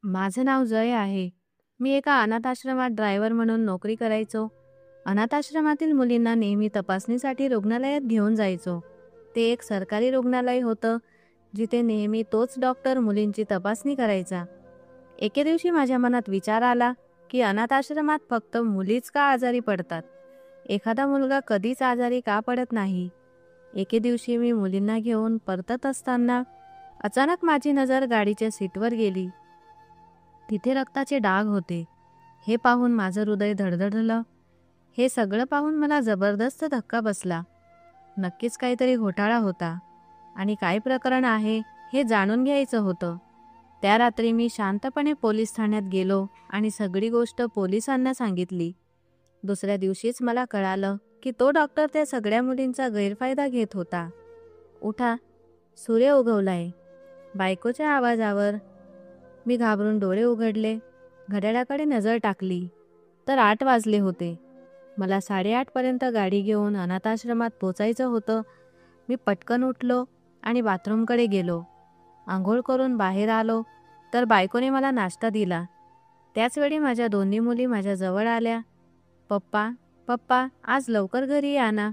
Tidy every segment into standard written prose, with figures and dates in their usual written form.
माझं नाव जय आहे. मी एका अनाथाश्रमात ड्रायव्हर म्हणून नोकरी करायचो. अनाथाश्रमातील मुलींना नेहमी तपासणीसाठी रुग्णालयात घेऊन जायचो. ते एक सरकारी रुग्णालय होतं, जिथे नेहमी तोच डॉक्टर मुलींची तपासणी करायचा. एके दिवशी माझ्या मनात विचार आला की अनाथाश्रमात फक्त मुलीच का आजारी पडतात? एखादा मुलगा कधीच आजारी का पडत नाही? एके दिवशी मी मुलींना घेऊन परतत असताना अचानक माझी नजर गाडीच्या सीटवर गेली. तिथे रक्ताचे डाग होते. हे पाहून माझं हृदय धडधडलं. हे सगळं पाहून मला जबरदस्त धक्का बसला. नक्कीच काहीतरी घोटाळा होता आणि काय प्रकरण आहे हे जाणून घ्यायचं होतं. त्या रात्री मी शांतपणे पोलीस ठाण्यात गेलो आणि सगळी गोष्ट पोलिसांना सांगितली. दुसऱ्या दिवशीच मला कळालं की तो डॉक्टर त्या सगळ्या मुलींचा गैरफायदा घेत होता. उठा, सूर्य उगवलाय. बायकोच्या आवाजावर मी घाबरून डोळे उघडले. घड्याळाकडे नजर टाकली तर 8 वाजले होते. मला 8:30 पर्यंत गाडी घेऊन अनाथाश्रमात पोचायचं होतं. मी पटकन उठलो आणि बाथरूमकडे गेलो. आंघोळ करून बाहेर आलो तर बायकोने मला नाश्ता दिला. त्याचवेळी माझ्या दोन्ही मुली माझ्या जवळ आल्या. पप्पा पप्पा, आज लवकर घरी या ना.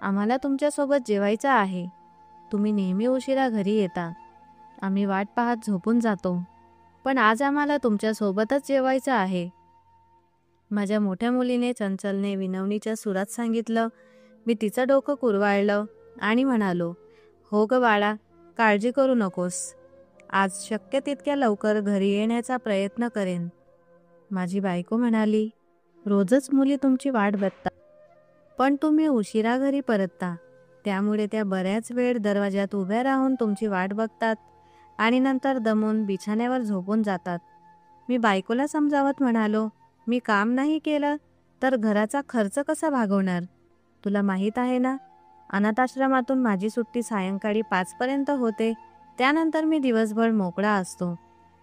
आम्हाला तुमच्यासोबत जेवायचं आहे. तुम्ही नेहमी उशिरा घरी येता. आम्ही वाट पाहत झोपून जातो, पण आज आम्हाला तुमच्यासोबतच जेवायचं आहे. माझ्या मोठ्या मुलीने चंचलने विनवणीच्या सुरात सांगितलं. मी तिचं डोकं कुरवाळलं आणि म्हणालो, हो ग बाळा, काळजी करू नकोस. आज शक्य तितक्या लवकर घरी येण्याचा प्रयत्न करेन. माझी बायको म्हणाली, रोजच मुली तुमची वाट बघतात, पण तुम्ही उशिरा घरी परतता. त्यामुळे त्या बऱ्याच वेळ दरवाजात उभ्या राहून तुमची वाट बघतात आणि नंतर दमून बिछाण्यावर झोपून जातात. मी बायकोला समजावत म्हणालो, मी काम नाही केलं तर घराचा खर्च कसा भागवणार? तुला माहीत आहे ना, अनाथाश्रमातून माझी सुट्टी सायंकाळी 5 पर्यंत होते. त्यानंतर मी दिवसभर मोकळा असतो.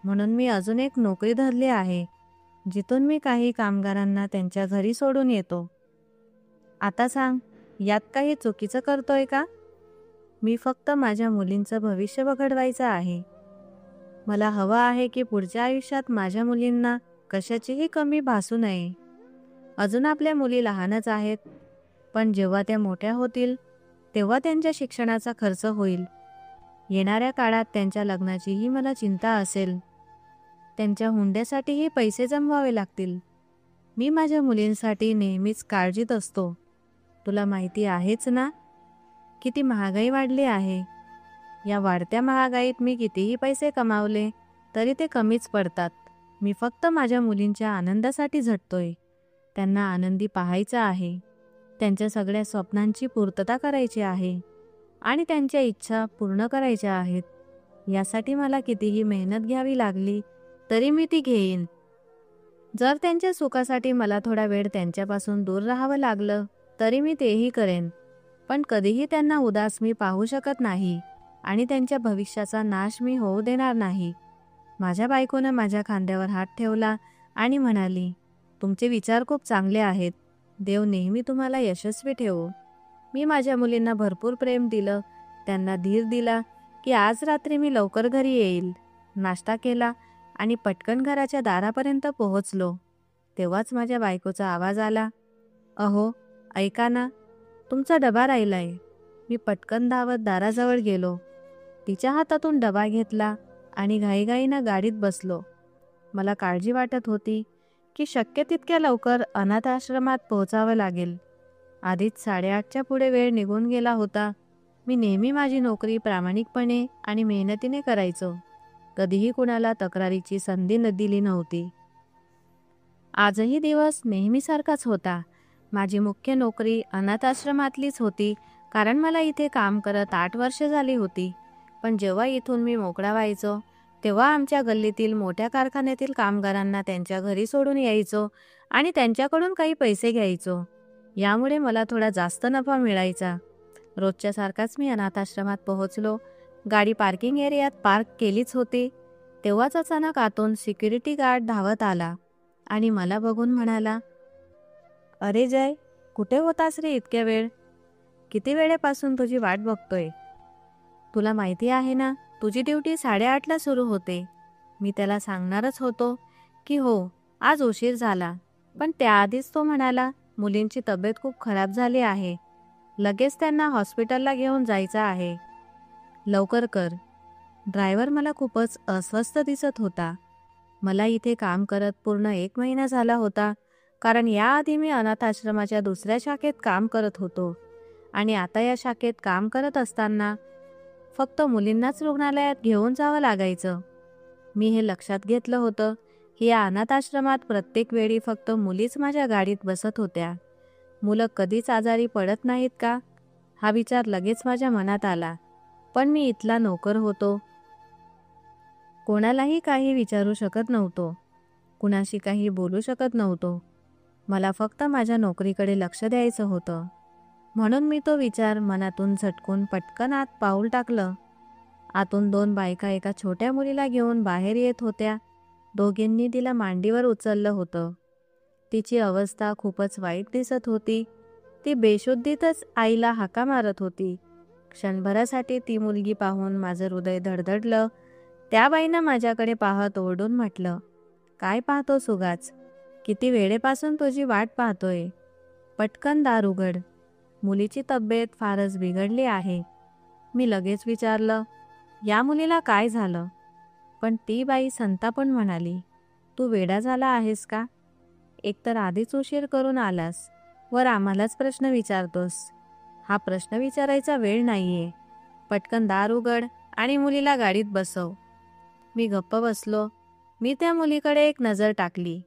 म्हणून मी अजून एक नोकरी धरली आहे, जिथून मी काही कामगारांना त्यांच्या घरी सोडून येतो. आता सांग, यात काही चुकीचं करतोय का? मी फक्त माझ्या मुलींचं भविष्य घडवायचं आहे. मला हवं आहे की पुढच्या आयुष्यात माझ्या मुलींना कशाचीही कमी भासू नये. अजून आपल्या मुली लहानच आहेत, पण जेव्हा त्या मोठ्या होतील तेव्हा त्यांच्या शिक्षणाचा खर्च होईल. येणाऱ्या काळात त्यांच्या लग्नाचीही मला चिंता असेल. त्यांच्या हुंड्यासाठीही पैसे जमवावे लागतील. मी माझ्या मुलींसाठी नेहमीच काळजीत असतो. तुला माहिती आहेच ना, किती महागाई वाढली आहे. या वाढत्या महागाईत मी कितीही पैसे कमावले तरी ते कमीच पडतात. मी फक्त माझ्या मुलींच्या आनंदासाठी झटतोय. त्यांना आनंदी पाहायचं आहे. त्यांच्या सगळ्या स्वप्नांची पूर्तता करायची आहे आणि त्यांच्या इच्छा पूर्ण करायच्या आहेत. यासाठी मला कितीही मेहनत घ्यावी लागली तरी मी ती घेईन. जर त्यांच्या सुखासाठी मला थोडा वेळ त्यांच्यापासून दूर राहावं लागलं तरी मी तेही करेन. पण कधीही त्यांना उदास मी पाहू शकत नाही आणि त्यांच्या भविष्याचा नाश मी होऊ देणार नाही. माझ्या बायकोनं माझ्या खांद्यावर हात ठेवला आणि म्हणाली, तुमचे विचार खूप चांगले आहेत. देव नेहमी तुम्हाला यशस्वी ठेवो. मी माझ्या मुलींना भरपूर प्रेम दिलं. त्यांना धीर दिला की आज रात्री मी लवकर घरी येईल. नाश्ता केला आणि पटकन घराच्या दारापर्यंत पोहोचलो. तेव्हाच माझ्या बायकोचा आवाज आला, अहो ऐका ना, तुमचा डबा राहिलाय. मी पटकन धावत दाराजवळ गेलो. तिच्या हातातून डबा घेतला आणि घाईघाईनं गाडीत बसलो. मला काळजी वाटत होती की शक्य तितक्या लवकर अनाथाश्रमात पोहोचावं लागेल. आधीच 8:30च्या पुढे वेळ निघून गेला होता. मी नेहमी माझी नोकरी प्रामाणिकपणे आणि मेहनतीने करायचो. कधीही कुणाला तक्रारीची संधी दिली नव्हती. आजही दिवस नेहमीसारखाच होता. माझी मुख्य नोकरी अनाथाश्रमातलीच होती, कारण मला इथे काम करत 8 वर्ष झाली होती. पण जेव्हा इथून मी मोकळा व्हायचो तेव्हा आमच्या गल्लीतील मोठ्या कारखान्यातील कामगारांना त्यांच्या घरी सोडून यायचो आणि त्यांच्याकडून काही पैसे घ्यायचो. यामुळे मला थोडा जास्त नफा मिळायचा. रोजच्यासारखाच मी अनाथाश्रमात पोहोचलो. गाडी पार्किंग एरियात पार्क केलीच होती. तेव्हाच अचानक आतून सिक्युरिटी गार्ड धावत आला आणि मला बघून म्हणाला, अरे जय, कुठे होतास रे इतक्या वेळ? किती वेळेपासून तुझी वाट बघतोय. तुला माहिती आहे ना, तुझी ड्युटी 8:30ला सुरू होते. मी त्याला सांगणारच होतो की हो, आज उशीर झाला, पण त्याआधीच तो म्हणाला, मुलींची तब्येत खूप खराब झाली आहे, लगेच त्यांना हॉस्पिटलला घेऊन जायचं आहे, लवकर कर. ड्रायव्हर मला खूपच अस्वस्थ दिसत होता. मला इथे काम करत पूर्ण 1 महिना झाला होता, कारण याआधी मी अनाथाश्रमाच्या दुसऱ्या शाखेत काम करत होतो आणि आता या शाखेत काम करत असताना फक्त मुलींनाच रुग्णालयात घेऊन जावं लागायचं. मी हे लक्षात घेतलं होतं की या अनाथाश्रमात प्रत्येक वेळी फक्त मुलीच माझ्या गाडीत बसत होत्या. मुलं कधीच आजारी पडत नाहीत का? हा विचार लगेच माझ्या मनात आला. पण मी इथला नोकर होतो. कोणालाही काही विचारू शकत नव्हतो. कुणाशी काही बोलू शकत नव्हतो. मला फक्त माझ्या नोकरीकडे लक्ष द्यायचं होतं. म्हणून मी तो विचार मनातून झटकून पटकन आत पाऊल टाकलं. आतून 2 बायका एका छोट्या मुलीला घेऊन बाहेर येत होत्या. दोघींनी तिला मांडीवर उचललं होतं. तिची अवस्था खूपच वाईट दिसत होती. ती बेशुद्धीतच आईला हाका मारत होती. क्षणभरासाठी ती मुलगी पाहून माझं हृदय धडधडलं. त्या बाईनं माझ्याकडे पाहत ओरडून म्हटलं, काय पाहतोस उगाच? किती वेळेपासून तुझी वाट पाहतोय. पटकन दार उघड. मुलीची तब्येत फारच बिघडली आहे. मी लगेच विचारलं, या मुलीला काय झालं? पण ती बाई संतापून म्हणाली, तू वेडा झाला आहेस का? एकतर आधीच उशीर करून आलास, वर आम्हालाच प्रश्न विचारतोस. हा प्रश्न विचारायचा वेळ नाहीये. पटकन दार उघड आणि मुलीला गाडीत बसव. मी गप्प बसलो. मी त्या मुलीकडे एक नजर टाकली.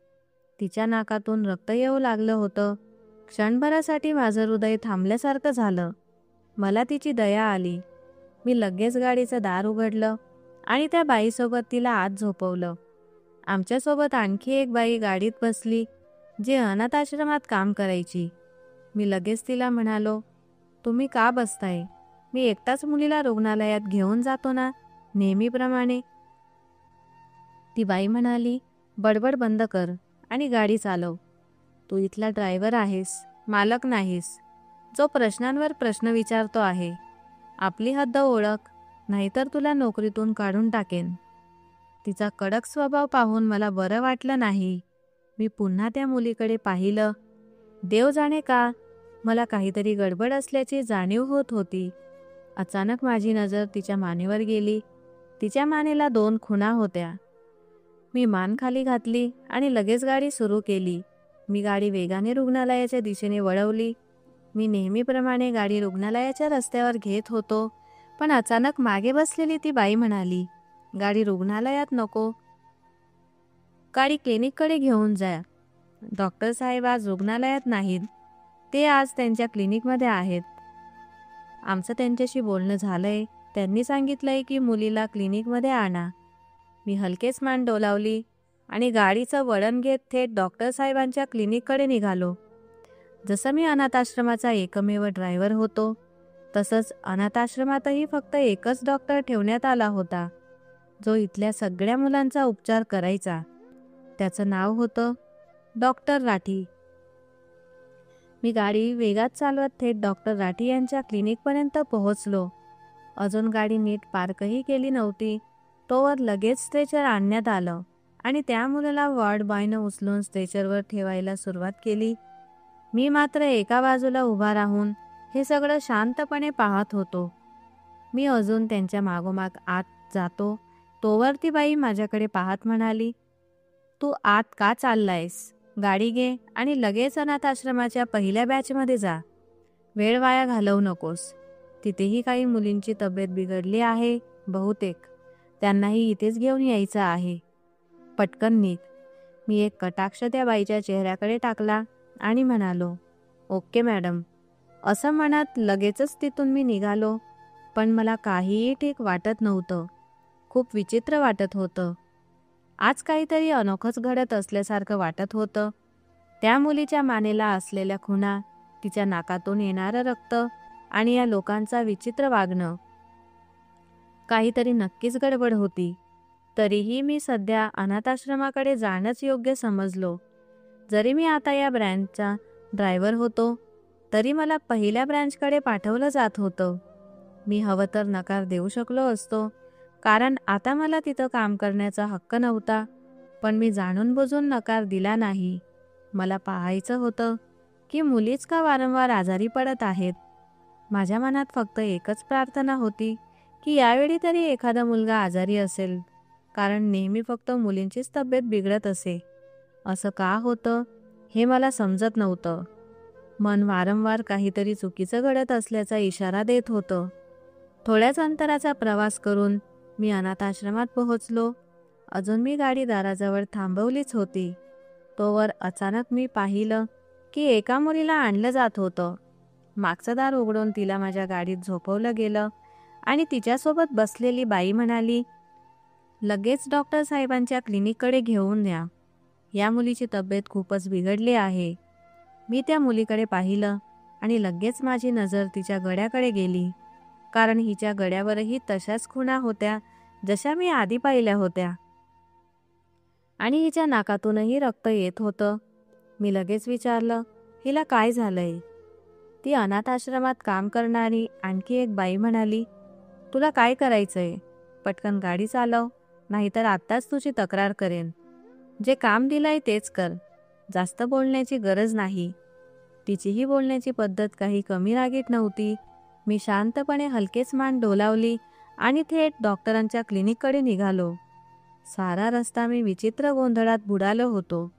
तिच्या नाकातून रक्त येऊ लागलं होतं. क्षणभरासाठी माझं हृदय थांबल्यासारखं झालं. मला तिची दया आली. मी लगेच गाडीचं दार उघडलं आणि त्या बाईसोबत तिला आत झोपवलं. आमच्यासोबत आणखी एक बाई गाडीत बसली, जी अनाथाश्रमात काम करायची. मी लगेच तिला म्हणालो, तुम्ही का बसताय? मी एकटाच मुलीला रुग्णालयात घेऊन जातो ना, नेहमीप्रमाणे. ती बाई म्हणाली, बडबड बंद कर आणि गाडी चालव. तू इथला ड्रायव्हर आहेस, मालक नाहीस, जो प्रश्नांवर प्रश्न विचारतो आहे. आपली हद्द ओळख, नाहीतर तुला नोकरीतून काढून टाकेन. तिचा कडक स्वभाव पाहून मला बरं वाटलं नाही. मी पुन्हा त्या मुलीकडे पाहिलं. देव जाणे का, मला काहीतरी गडबड असल्याची जाणीव होत होती. अचानक माझी नजर तिच्या मानेवर गेली. तिच्या मानेला 2 खुणा होत्या. मी मान खाली घातली आणि लगेच गाडी सुरू केली. मी गाडी वेगाने रुग्णालयाच्या दिशेने वळवली. मी नेहमीप्रमाणे गाडी रुग्णालयाच्या रस्त्यावर घेत होतो, पण अचानक मागे बसलेली ती बाई म्हणाली, गाडी रुग्णालयात नको, गाडी क्लिनिककडे घेऊन जा. डॉक्टर साहेब आज रुग्णालयात नाहीत, ते आज त्यांच्या क्लिनिकमध्ये आहेत. आमचं त्यांच्याशी बोलणं झालंय. त्यांनी सांगितलंय की मुलीला क्लिनिकमध्ये आणा. मी हलकेच मान डोलावली आणि गाडीचं वळण घेत थेट डॉक्टर साहेबांच्या क्लिनिककडे निघालो. जसं मी अनाथाश्रमाचा एकमेव ड्रायव्हर होतो, तसंच अनाथाश्रमातही फक्त एकच डॉक्टर ठेवण्यात आला होता, जो इथल्या सगळ्या मुलांचा उपचार करायचा. त्याचं नाव होतं डॉक्टर राठी. मी गाडी वेगात चालवत थेट डॉक्टर राठी यांच्या क्लिनिकपर्यंत पोहोचलो. अजून गाडी नीट पार्कही केली नव्हती, तोवर लगेच स्ट्रेचर आणण्यात आलं आणि त्या मुलाला वॉर्ड बॉयनं उचलून स्ट्रेचरवर ठेवायला सुरुवात केली. मी मात्र एका बाजूला उभा राहून हे सगळं शांतपणे पाहत होतो. मी अजून त्यांच्या मागोमाग आत जातो, तोवर ती बाई माझ्याकडे पाहत म्हणाली, तू आत का चाललायस? गाडी घे आणि लगेच अनाथाश्रमाच्या पहिल्या बॅचमध्ये जा. वेळ वाया घालवू नकोस. तिथेही काही मुलींची तब्येत बिघडली आहे बहुतेक. त्यांनाही इथेच घेऊन यायचं आहे. पटकन निघ. मी एक कटाक्ष त्या बाईच्या चेहऱ्याकडे टाकला आणि म्हणालो, ओके मॅडम. असं म्हणत लगेचच तिथून मी निघालो. पण मला काहीही ठीक वाटत नव्हतं. खूप विचित्र वाटत होतं. आज काहीतरी अनोखंच घडत असल्यासारखं वाटत होतं. त्या मुलीच्या मानेला असलेल्या खुणा, तिच्या नाकातून येणारं रक्त आणि या लोकांचा विचित्र वागणं. काहीतरी नक्कीच गडबड होती. तरीही मी सध्या अनाथाश्रमाकडे जाणंच योग्य समजलो. जरी मी आता या ब्रँचचा ड्रायव्हर होतो, तरी मला पहिल्या ब्रँचकडे पाठवलं जात होतं. मी हवं तर नकार देऊ शकलो असतो, कारण आता मला तिथं काम करण्याचा हक्क नव्हता. पण मी जाणून बुजून नकार दिला नाही. मला पाहायचं होतं की मुलीच का वारंवार आजारी पडत आहेत. माझ्या मनात फक्त एकच प्रार्थना होती की यावेळी तरी एखादा मुलगा आजारी असेल, कारण नेहमी फक्त मुलींचीच तब्येत बिघडत असे. असं का होतं हे मला समजत नव्हतं. मन वारंवार काहीतरी चुकीचं घडत असल्याचा इशारा देत होतं. थोड्याच अंतराचा प्रवास करून मी अनाथाश्रमात पोहोचलो. अजून मी गाडी दाराजवळ थांबवलीच होती, तोवर अचानक मी पाहिलं की एका मुलीला आणलं जात होतं. मागचं दार उघडून तिला माझ्या गाडीत झोपवलं गेलं आणि तिच्यासोबत बसलेली बाई म्हणाली, लगेच डॉक्टर साहेबांच्या क्लिनिककडे घेऊन या मुलीची तब्येत खूपच बिघडली आहे. मी त्या मुलीकडे पाहिलं आणि लगेच माझी नजर तिच्या गळ्याकडे गेली, कारण हिच्या गळ्यावरही तशाच खुणा होत्या जशा मी आधी पाहिल्या होत्या आणि हिच्या नाकातूनही रक्त येत होतं. मी लगेच विचारलं, हिला काय झालंय? ती अनाथ आश्रमात काम करणारी आणखी एक बाई म्हणाली, तुला काय करायचंय? पटकन गाडी चालव, नाहीतर आत्ताच तुझी तक्रार करेन. जे काम दिलंय तेच कर, जास्त बोलण्याची गरज नाही. तिचीही बोलण्याची पद्धत काही कमी रागीट नव्हती. मी शांतपणे हलकेच मान डोलावली आणि थेट डॉक्टरांच्या क्लिनिककडे निघालो. सारा रस्ता मी विचित्र गोंधळात बुडालो होतो.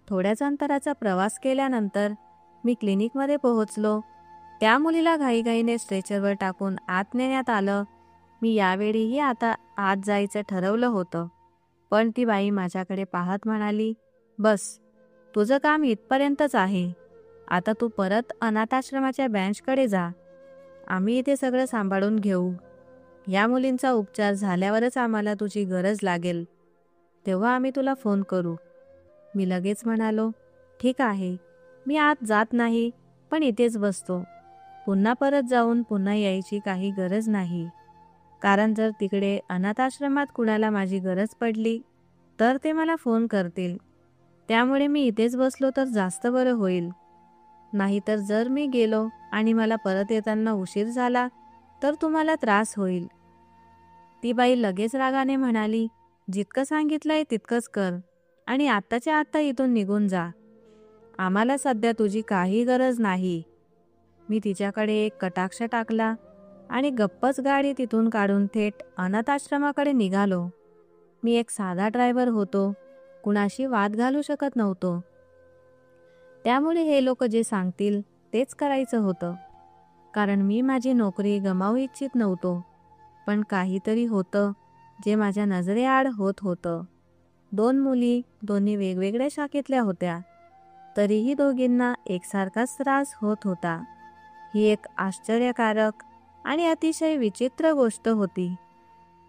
थोड्याच अंतराचा प्रवास केल्यानंतर मी क्लिनिकमध्ये पोहोचलो. त्या मुलीला घाईघाईने स्ट्रेचरवर टाकून आत नेण्यात आलं. मी यावेळीही आता आत जायचं ठरवलं होतं, पण ती बाई माझ्याकडे पाहत म्हणाली, बस, तुझं काम इथपर्यंतच आहे. आता तू परत अनाथाश्रमाच्या बेंचकडे जा. आम्ही इथे सगळं सांभाळून घेऊ. या मुलींचा उपचार झाल्यावरच आम्हाला तुझी गरज लागेल, तेव्हा आम्ही तुला फोन करू. मी लगेच म्हणालो, ठीक आहे, मी आत जात नाही, पण इथेच बसतो. पुन्हा परत जाऊन पुन्हा यायची काही गरज नाही, कारण जर तिकडे अनाथाश्रमात कुणाला माझी गरज पडली तर ते मला फोन करतील. त्यामुळे मी इथेच बसलो तर जास्त बरं होईल. नाहीतर जर मी गेलो आणि मला परत येताना उशीर झाला तर तुम्हाला त्रास होईल. ती बाई लगेच रागाने म्हणाली, जितकं सांगितलंय तितकंच कर आणि आत्ताच्या आत्ता इथून निघून जा. आम्हाला सध्या तुझी काही गरज नाही. मी तिच्याकडे एक कटाक्ष टाकला आणि गप्पच गाडी तिथून काढून थेट अनाथाश्रमाकडे निघालो. मी एक साधा ड्रायव्हर होतो, कुणाशी वाद घालू शकत नव्हतो. त्यामुळे हे लोक जे सांगतील तेच करायचं होतं, कारण मी माझी नोकरी गमावू इच्छित नव्हतो. पण काहीतरी होतं जे माझ्या नजरेआड होत होतं. 2 मुली, दोन्ही वेगवेगळ्या शाखेतल्या होत्या, तरीही दोघींना एकसारखाच त्रास होत होता. ही एक आश्चर्यकारक आणि अतिशय विचित्र गोष्ट होती.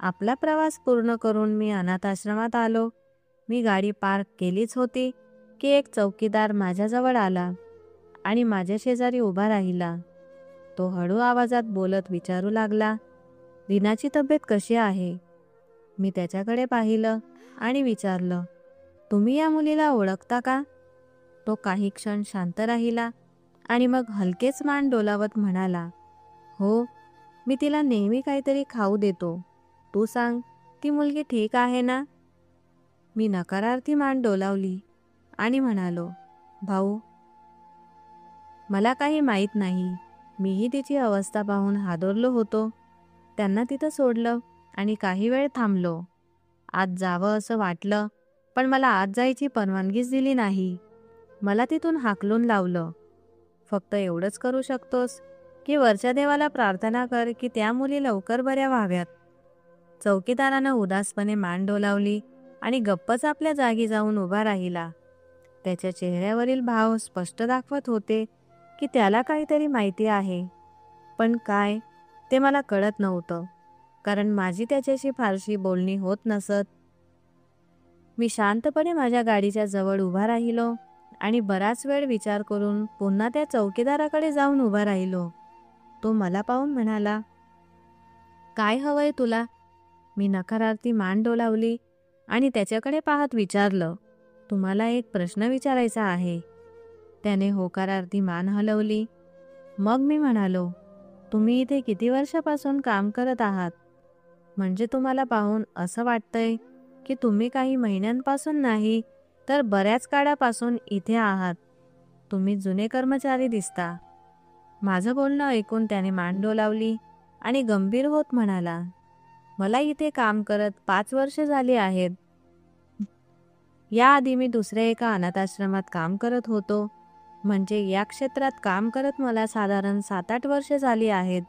आपला प्रवास पूर्ण करून मी अनाथाश्रमात आलो. मी गाडी पार्क केलीच होती की एक चौकीदार माझ्याजवळ आला आणि माझ्या शेजारी उभा राहिला. तो हळू आवाजात बोलत विचारू लागला, रीनाची तब्येत कशी आहे? मी त्याच्याकडे पाहिलं आणि विचारलं, तुम्ही या मुलीला ओळखता का? तो काही क्षण शांत राहिला आणि मग हलकेच मान डोलावत म्हणाला, हो, मी तिला नेहमी काहीतरी खाऊ देतो. तू सांग, ती मुलगी ठीक आहे ना? मी नकारार्थी मान डोलावली आणि म्हणालो, भाऊ, मला काही माहीत नाही. मीही तिची अवस्था पाहून हादरलो होतो. त्यांना तिथं सोडलं आणि काही वेळ थांबलो. आत जावं असं वाटलं, पण मला आत जायची परवानगीच दिली नाही. मला तिथून हाकलून लावलं. फक्त एवढंच करू शकतोस की वरच्या देवाला प्रार्थना कर की त्या मुली लवकर बऱ्या व्हाव्यात. चौकीदारानं उदासपणे मान डोलावली आणि गप्पच आपल्या जागी जाऊन उभा राहिला. त्याच्या चेहऱ्यावरील भाव स्पष्ट दाखवत होते की त्याला काहीतरी माहिती आहे, पण काय ते मला कळत नव्हतं, कारण माझी त्याच्याशी फारशी बोलणी होत नसत. मी शांतपणे माझ्या गाडीच्या जवळ उभा राहिलो आणि बराच वेळ विचार करून पुन्हा त्या चौकीदाराकडे जाऊन उभा राहिलो. तो मला पाहून म्हणाला, काय हवंय तुला? मी नकारार्थी मान डोलावली आणि त्याच्याकडे पाहत विचारलं, तुम्हाला एक प्रश्न विचारायचा आहे. त्याने होकारार्थी मान हलवली. मग मी म्हणालो, तुम्ही इथे किती वर्षापासून काम करत आहात? म्हणजे तुम्हाला पाहून असं वाटतंय की तुम्ही काही महिन्यांपासून नाही तर बऱ्याच काळापासून इथे आहात. तुम्ही जुने कर्मचारी दिसता. माझं बोलणं ऐकून त्याने मान डोलावली आणि गंभीर होत म्हणाला, मला इथे काम करत 5 वर्ष झाली आहेत. याआधी मी दुसऱ्या एका अनाथाश्रमात काम करत होतो. म्हणजे या क्षेत्रात काम करत मला साधारण 7-8 वर्ष झाली आहेत.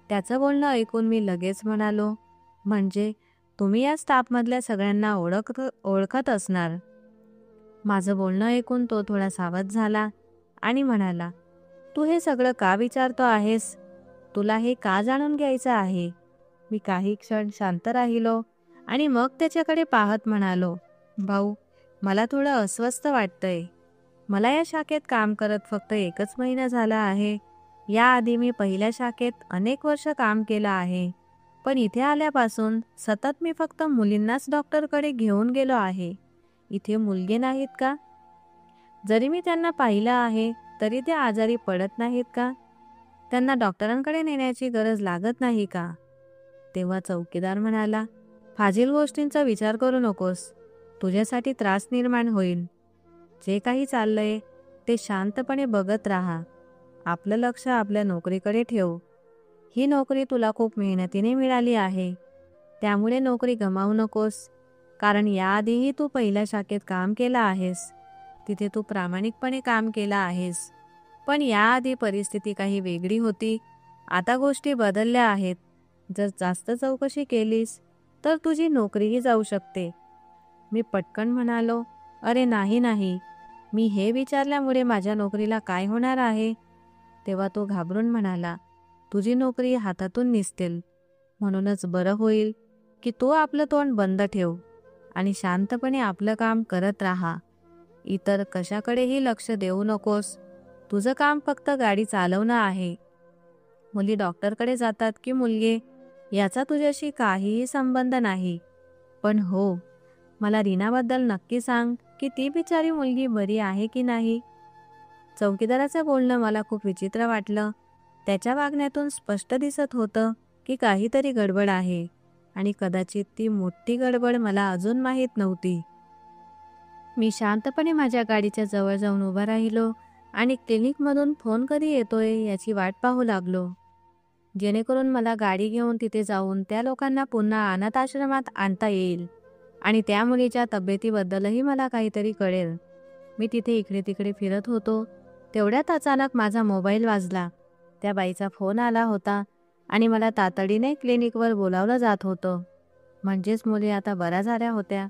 त्याचं बोलणं ऐकून मी लगेच म्हणालो, म्हणजे तुम्ही या स्टाफमधल्या सगळ्यांना ओळखत असणार. माझं बोलणं ऐकून तो थोडा सावध झाला आणि म्हणाला, तू हे सगळं का विचारतो आहेस? तुला हे का जाणून घ्यायचं आहे? मी काही क्षण शांत राहिलो आणि मग त्याच्याकडे पाहत म्हणालो, भाऊ, मला थोडं अस्वस्थ वाटतंय. मला या शाखेत काम करत फक्त 1 महिना झाला आहे. याआधी मी पहिल्या शाखेत अनेक वर्ष काम केलं आहे. पण इथे आल्यापासून सतत मी फक्त मुलींनाच डॉक्टरकडे घेऊन गेलो आहे. इथे मुलगे नाहीत का? जरी मी त्यांना पाहिलं आहे तरी ते आजारी पडत नाहीत का? त्यांना डॉक्टरांकडे नेण्याची गरज लागत नाही का? तेव्हा चौकीदार म्हणाला, फाजील गोष्टींचा विचार करू नकोस. तुझ्यासाठी त्रास निर्माण होईल. जे काही चाललंय ते शांतपणे बघत राहा. आपलं लक्ष आपल्या नोकरीकडे ठेव. ही नोकरी तुला खूप मेहनतीने मिळाली आहे. त्यामुळे नोकरी गमावू नकोस. कारण याआधीही तू पहिल्या शाखेत काम केलं आहेस. तिथे तू प्रामाणिकपणे काम केलं आहेस. पण याआधी परिस्थिती काही वेगळी होती. आता गोष्टी बदलल्या आहेत. जर जास्त चौकशी केलीस तर तुझी नोकरीही जाऊ शकते. मी पटकन म्हणालो, अरे नाही नाही, मी हे विचारल्यामुळे माझ्या नोकरीला काय होणार आहे? तेव्हा तो घाबरून म्हणाला, तुझी नोकरी हातातून निसतेल. म्हणूनच बरं होईल की तू आपलं तोंड बंद ठेव आणि शांतपणे आपलं काम करत राहा. इतर कशाकडेही लक्ष देऊ नकोस. तुझं काम फक्त गाडी चालवणं आहे. मुली डॉक्टरकडे जातात की मुलगे याचा तुझ्याशी काहीही संबंध नाही. पण हो, मला रीनाबद्दल नक्की सांग की ती बिचारी मुलगी बरी आहे की नाही? चौकीदाराचं बोलणं मला खूप विचित्र वाटलं. त्याच्या वागण्यातून स्पष्ट दिसत होतं की काहीतरी गडबड आहे आणि कदाचित ती मोठी गडबड मला अजून माहीत नव्हती. मी शांतपणे माझ्या गाडीच्या जवळ जाऊन उभा राहिलो आणि क्लिनिकमधून फोन कधी येतोय याची वाट पाहू लागलो, जेणेकरून मला गाडी घेऊन तिथे जाऊन त्या लोकांना पुन्हा अनाथ आश्रमात आणता येईल आणि त्या मुलीच्या तब्येतीबद्दलही मला काहीतरी कळेल. मी तिथे इकडे तिकडे फिरत होतो. तेवढ्यात अचानक माझा मोबाईल वाजला. त्या बाईचा फोन आला होता आणि मला तातडीने क्लिनिकवर बोलावलं जात होतं. म्हणजेच मुली आता बऱ्या झाल्या होत्या.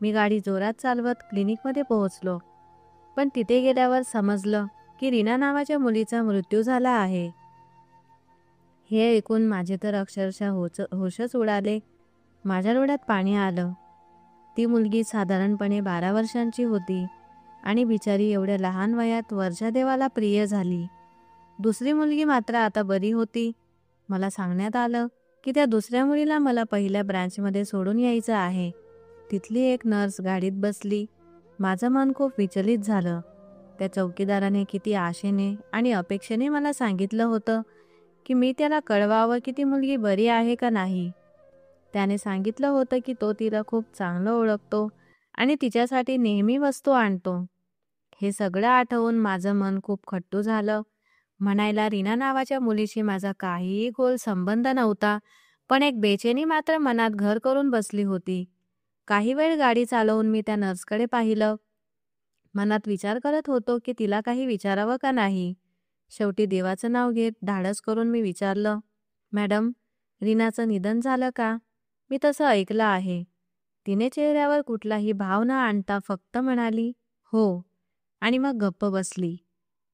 मी गाडी जोरात चालवत क्लिनिकमध्ये पोहोचलो. पण तिथे गेल्यावर समजलं की रीना नावाच्या मुलीचा मृत्यू झाला आहे. हे ऐकून माझे तर अक्षरशः होशच उडाले. माझ्या डोळ्यात पाणी आलं. ती मुलगी साधारणपणे 12 वर्षांची होती आणि बिचारी एवढ्या लहान वयात वरच्या देवाला प्रिय झाली. दुसरी मुलगी मात्र आता बरी होती. मला सांगण्यात आलं की त्या दुसऱ्या मुलीला मला पहिल्या ब्रँचमध्ये सोडून यायचं आहे. तिथली एक नर्स गाडीत बसली. माझं मन खूप विचलित झालं. त्या चौकीदाराने किती आशेने आणि अपेक्षेने मला सांगितलं होतं की मी त्याला कळवावं की ती मुलगी बरी आहे का नाही. त्याने सांगितलं होतं की तो तिला खूप चांगलं ओळखतो आणि तिच्यासाठी नेहमी वस्तू आणतो. हे सगळं आठवून माझं मन खूप खट्टू झालं. म्हणायला रीना नावाच्या मुलीशी माझा काहीही खोल संबंध नव्हता, पण एक बेचैनी मात्र मनात घर करून बसली होती. काही वेळ गाडी चालवून मी त्या नर्सकडे पाहिलं. मनात विचार करत होतो की तिला काही विचारावं का नाही. शेवटी देवाचं नाव घेत धाडस करून मी विचारलं, मॅडम, रीनाचं निधन झालं का? मी तसं ऐकलं आहे. तिने चेहऱ्यावर कुठलाही भाव न आणता फक्त म्हणाली, हो, आणि मग गप्प बसली.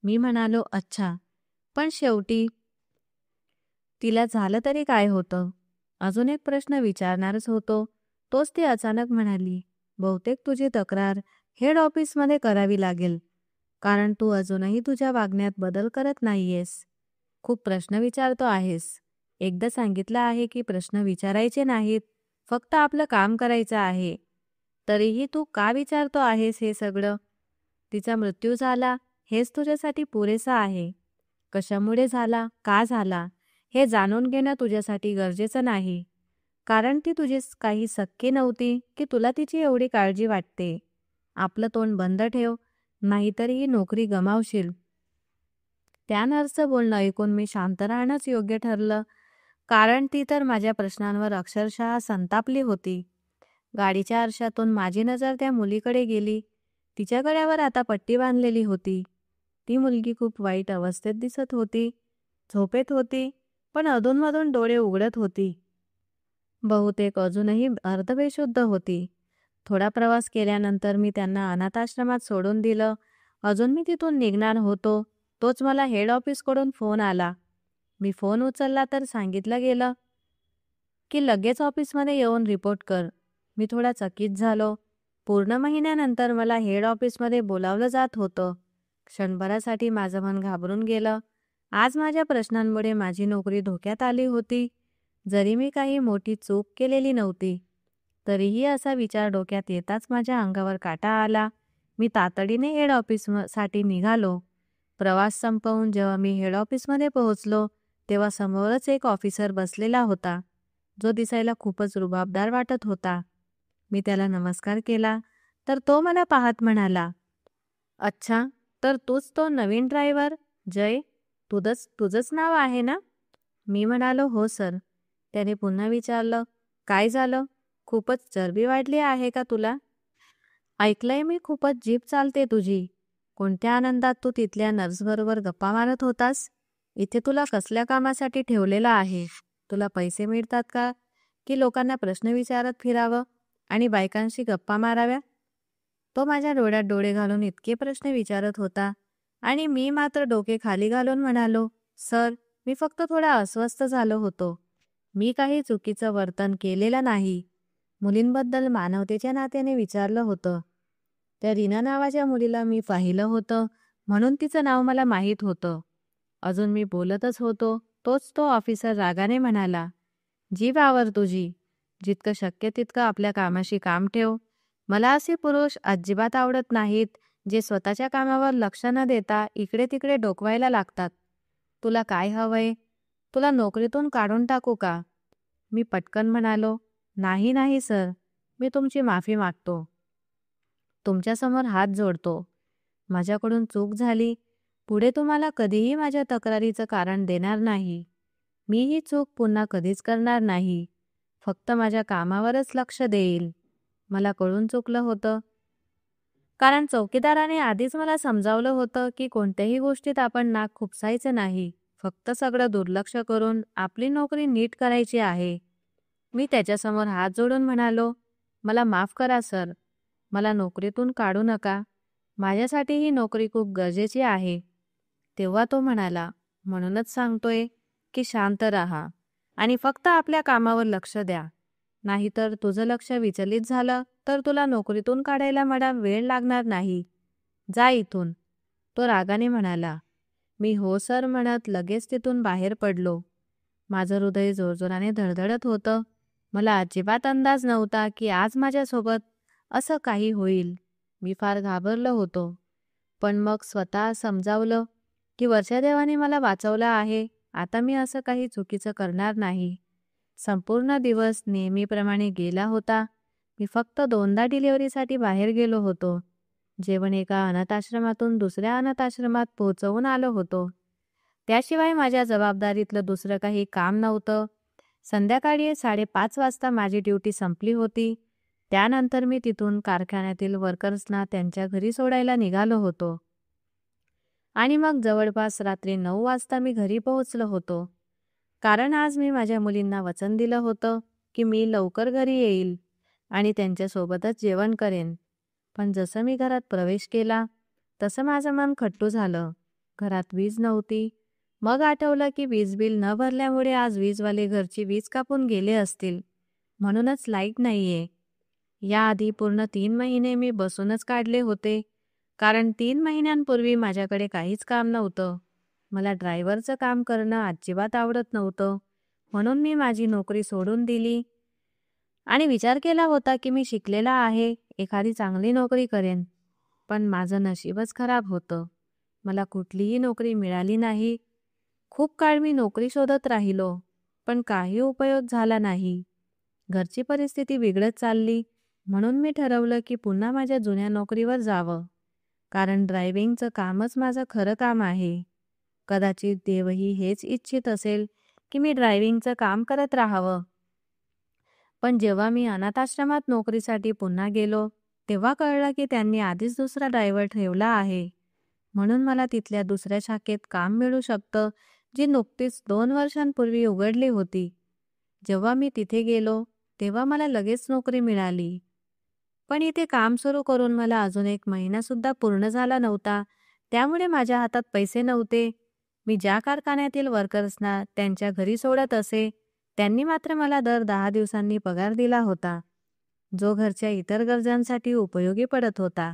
मी म्हणालो, अच्छा, पण शेवटी तिला झालं तरी काय होतं? अजून एक प्रश्न विचारणारच होतो. तोच ती अचानक म्हणाली, बहुतेक तुझी तक्रार हेड ऑफिसमध्ये करावी लागेल, कारण तू अजूनही तुझ्या वागण्यात बदल करत नाहीयेस. खूप प्रश्न विचारतो आहेस. एकदा सांगितलं आहे की प्रश्न विचारायचे नाहीत, फक्त आपलं काम करायचं आहे. तरीही तू का विचारतो आहेस हे सगळं? तिचा मृत्यू झाला हेच तुझ्यासाठी पुरेसं आहे. कशामुळे झाला, का झाला हे जाणून घेणं तुझ्यासाठी गरजेचं नाही. कारण ती तुझी काही सक्की नव्हती की तुला तिची एवढी काळजी वाटते. आपलं तोंड बंद ठेव, नाहीतर ही नोकरी गमावशील. त्या नर्सचं बोलणं ऐकून मी शांत राहणंच योग्य ठरलं, कारण ती तर माझ्या प्रश्नांवर अक्षरशः संतापली होती. गाडीच्या आरशातून माझी नजर त्या मुलीकडे गेली. तिच्या गळ्यावर आता पट्टी बांधलेली होती. ती मुलगी खूप वाईट अवस्थेत दिसत होती. झोपेत होती, पण अधूनमधून डोळे उघडत होती. बहुतेक अजूनही अर्धबेशुद्ध होती. थोडा प्रवास केल्यानंतर मी त्यांना अनाथाश्रमात सोडून दिलं. अजून मी तिथून निघणार होतो, तोच मला हेड ऑफिसकडून फोन आला. मी फोन उचलला तर सांगितलं गेलं की लगेच ऑफिसमध्ये येऊन रिपोर्ट कर. मी थोडा चकित झालो. पूर्ण महिन्यानंतर मला हेड ऑफिसमध्ये बोलावलं जात होतं. क्षणभरासाठी माझं मन घाबरून गेलं. आज माझ्या प्रश्नांमुळे माझी नोकरी धोक्यात आली होती. जरी मी काही मोठी चूक केलेली नव्हती, तरीही असा विचार डोक्यात येताच माझ्या अंगावर काटा आला. मी तातडीने हेड ऑफिससाठी निघालो. प्रवास संपवून जेव्हा मी हेड ऑफिसमध्ये पोहोचलो, तेव्हा समोरच एक ऑफिसर बसलेला होता, जो दिसायला खूपच रुबाबदार वाटत होता. मी त्याला नमस्कार केला, तर तो मला पाहत म्हणाला, "अच्छा, तर तूच तो नवीन ड्रायव्हर जय? तुझंच नाव आहे ना?" मी म्हणालो, "हो सर." त्याने पुन्हा विचारलं, "काय झालं? खूपच चरबी वाढली आहे का तुला? ऐकलंय मी खूपच जीभ चालते तुझी. कोणत्या आनंदात तू तिथल्या नर्सबरोबर गप्पा मारत होतास? इथे तुला कसल्या कामासाठी ठेवलेलं आहे? तुला पैसे मिळतात का? की लोकांना प्रश्न विचारत फिरावं आणि बायकांशी गप्पा माराव्या?" तो माझ्या डोळ्यात डोळे घालून इतके प्रश्न विचारत होता आणि मी मात्र डोके खाली घालून म्हणालो, "सर, मी फक्त थोडा अस्वस्थ झालो होतो. मी काही चुकीचं वर्तन केलेलं नाही." मुलींबद्दल मानवतेच्या नात्याने विचारलं होतं. त्या रीना नावाच्या मुलीला मी पाहिलं होतं, म्हणून तिचं नाव मला माहीत होतं. अजून मी बोलतच होतो, तोच तो ऑफिसर रागाने म्हणाला, "जीभ आवर तुझी. जितकं शक्य तितकं आपल्या कामाशी काम ठेव. मला असे पुरुष अजिबात आवडत नाहीत, जे स्वतःच्या कामावर लक्ष न देता इकडे तिकडे डोकवायला लागतात. तुला काय हवंय? तुला नोकरीतून काढून टाकू का?" मी पटकन म्हणालो, "नाही नाही सर, मी तुमची माफी मागतो. तुमच्यासमोर हात जोडतो. माझ्याकडून चूक झाली. पुढे तुम्हाला कधीही माझ्या तक्रारीचं कारण देणार नाही. मी ही चूक पुन्हा कधीच करणार नाही. फक्त माझ्या कामावरच लक्ष देईल." मला कळून चुकलं होतं, कारण चौकीदाराने आधीच मला समजावलं होतं की कोणत्याही गोष्टीत आपण नाक खुपसायचं नाही. फक्त सगळं दुर्लक्ष करून आपली नोकरी नीट करायची आहे. मी त्याच्यासमोर हात जोडून म्हणालो, "मला माफ करा सर. मला नोकरीतून काढू नका. माझ्यासाठी ही नोकरी खूप गरजेची आहे." तेव्हा तो म्हणाला, "म्हणूनच सांगतोय की शांत राहा आणि फक्त आपल्या कामावर लक्ष द्या. नाहीतर तुझं लक्ष विचलित झालं तर तुला नोकरीतून काढायला मला वेळ लागणार नाही. जा इथून." तो रागाने म्हणाला. मी "हो सर" म्हणत लगेच तिथून बाहेर पडलो. माझं हृदय जोरजोराने धडधडत होतं. मला अजिबात अंदाज नव्हता की आज माझ्यासोबत असं काही होईल. मी फार घाबरलो होतो. पण मग स्वतः समजावलं की वर्षादेवाने मला वाचवलं आहे. आता मी असं काही चुकीचं करणार नाही. संपूर्ण दिवस नेहमीप्रमाणे गेला होता. मी फक्त 2दा डिलिव्हरीसाठी बाहेर गेलो होतो. जेवण एका अनाथाश्रमातून दुसऱ्या अनाथाश्रमात पोहोचवून आलो होतो. त्याशिवाय माझ्या जबाबदारीतलं दुसरं काही काम नव्हतं. संध्याकाळी 5:30 वाजता माझी ड्युटी संपली होती. त्यानंतर मी तिथून कारखान्यातील वर्कर्सना त्यांच्या घरी सोडायला निघालो होतो. आणि मग जवळपास रात्री 9 वाजता मी घरी पोहोचलो होतो. कारण आज मी माझ्या मुलींना वचन दिलं होतं की मी लवकर घरी येईल आणि त्यांच्यासोबतच जेवण करेन. पण जसं मी घरात प्रवेश केला, तसं माझं मन खट्टू झालं. घरात वीज नव्हती. मग आठवलं की वीज बिल न भरल्यामुळे आज वीजवाले घरची वीज कापून गेले असतील. म्हणूनच लाईट नाहीये. याआधी पूर्ण 3 महिने मी बसूनच काढले होते, कारण 3 महिन्यांपूर्वी माझ्याकडे काहीच काम नव्हतं. मला ड्रायव्हरचं काम करणं अजिबात आवडत नव्हतं. म्हणून मी माझी नोकरी सोडून दिली आणि विचार केला होता की मी शिकलेला आहे, एखादी चांगली नोकरी करेन. पण माझं नशीबच खराब होतं. मला कुठलीही नोकरी मिळाली नाही. खूप काळ मी नोकरी शोधत राहिलो, पण काही उपयोग झाला नाही. घरची परिस्थिती बिघडत चालली, म्हणून मी ठरवलं की पुन्हा माझ्या जुन्या नोकरीवर जावं. कारण ड्रायव्हिंगचं कामच माझं खरं काम आहे. कदाचित देवही हेच इच्छित असेल की मी ड्रायव्हिंगचं काम करत राहावं. पण जेव्हा मी अनाथाश्रमात नोकरीसाठी पुन्हा गेलो, तेव्हा कळलं की त्यांनी आधीच दुसरा ड्रायव्हर ठेवला आहे. म्हणून मला तिथल्या दुसऱ्या शाखेत काम मिळू शकतं, जी नुकतीच 2 वर्षांपूर्वी उघडली होती. जेव्हा मी तिथे गेलो, तेव्हा मला लगेच नोकरी मिळाली. पण इथे काम सुरू करून मला अजून 1 महिनासुद्धा पूर्ण झाला नव्हता, त्यामुळे माझ्या हातात पैसे नव्हते. मी ज्या कारखान्यातील वर्कर्सना त्यांच्या घरी सोडत असे, त्यांनी मात्र मला दर 10 दिवसांनी पगार दिला होता, जो घरच्या इतर गरजांसाठी उपयोगी पडत होता.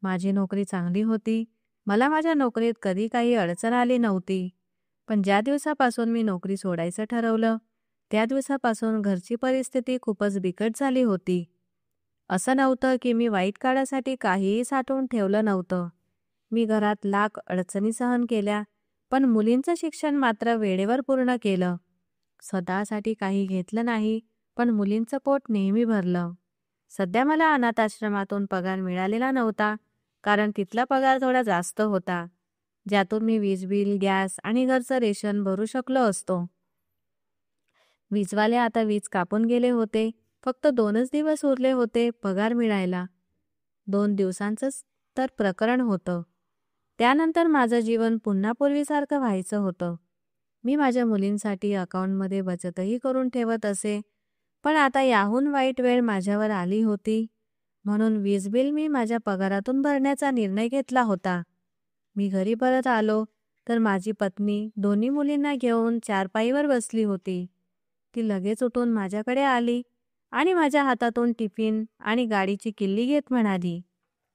माझी नोकरी चांगली होती. मला माझ्या नोकरीत कधी काही अडचण आली नव्हती. पण ज्या दिवसापासून मी नोकरी सोडायचं ठरवलं, त्या दिवसापासून घरची परिस्थिती खूपच बिकट झाली होती. असं नव्हतं की मी वाईट काळासाठी काहीही साठवून ठेवलं नव्हतं. मी घरात लाख अडचणी सहन केल्या, पण मुलींचं शिक्षण मात्र वेळेवर पूर्ण केलं. स्वतःसाठी काही घेतलं नाही, पण मुलींचं पोट नेहमी भरलं. सध्या मला अनाथाश्रमातून पगार मिळालेला नव्हता, कारण तिथला पगार थोडा जास्त होता, ज्यातून मी वीज बिल, गॅस आणि घरचं रेशन भरू शकलो असतो. वीजवाले आता वीज कापून गेले होते. फक्त 2च दिवस उरले होते पगार मिळायला. 2 दिवसांचंच तर प्रकरण होतं. त्यानंतर माझं जीवन पुन्हा पूर्वीसारखं व्हायचं होतं. मी माझ्या मुलींसाठी अकाउंटमध्ये बचतही करून ठेवत असे, पण आता याहून वाईट वेळ माझ्यावर आली होती. म्हणून वीज बिल मी माझ्या पगारातून भरण्याचा निर्णय घेतला होता. मी घरी परत आलो तर माझी पत्नी दोन्ही मुलींना घेऊन चारपाईवर बसली होती. ती लगेच उठून माझ्याकडे आली आणि माझ्या हातातून टिफिन आणि गाडीची किल्ली घेत म्हणाली,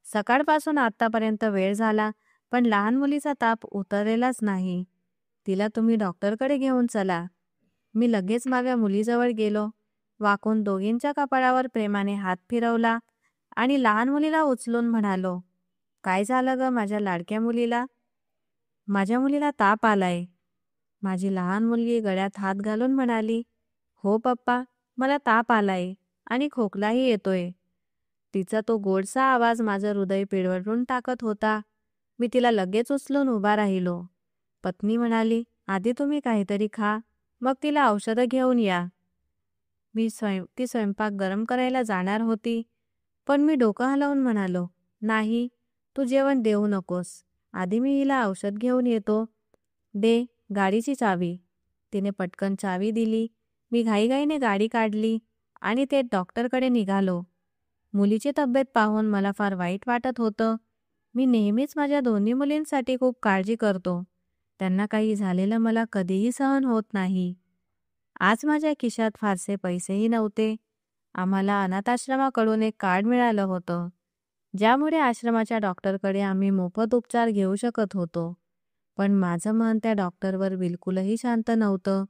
"सकाळपासून आत्तापर्यंत वेळ झाला, पण लहान मुलीचा ताप उतरलेलाच नाही. तिला तुम्ही डॉक्टरकडे घेऊन चला." मी लगेच माझ्या मुलीजवळ गेलो, वाकून दोघींच्या कपाळावर प्रेमाने हात फिरवला आणि लहान मुलीला उचलून म्हणालो, "काय झालं ग माझ्या लाडक्या मुलीला?" "माझ्या मुलीला ताप आलाय." माझी लहान मुलगी गळ्यात हात घालून म्हणाली, "हो पप्पा, मला ताप आलाय आणि खोकलाही येतोय." तिचा तो गोडसा आवाज माझं हृदय पिळवटून टाकत होता. मी तिला लगेच उचलून उभा राहिलो. पत्नी म्हणाली, "आधी तुम्ही काहीतरी खा, मग तिला औषधं घेऊन या." ती स्वयंपाक गरम करायला जाणार होती, पण मी डोकं हलवून म्हणालो, "नाही, तू जेवण देऊ नकोस. आधी मी हिला औषध घेऊन येतो. दे गाडीची चावी." तिने पटकन चावी दिली. मी घाईघाईने गाडी काढली आणि ते डॉक्टरकडे निघालो. मुलीची तब्येत पाहून मला फार वाईट वाटत होतं. मी नेहमीच माझ्या दोन्ही मुलींसाठी खूप काळजी करतो. त्यांना काही झालेलं मला कधीही सहन होत नाही. आज माझ्या खिशात फारसे पैसेही नव्हते. आम्हाला अनाथाश्रमाकडून एक कार्ड मिळालं होतं, ज्यामुळे आश्रमाच्या डॉक्टरकडे आम्ही मोफत उपचार घेऊ शकत होतो. पण माझं मन त्या डॉक्टरवर बिलकुलही शांत नव्हतं,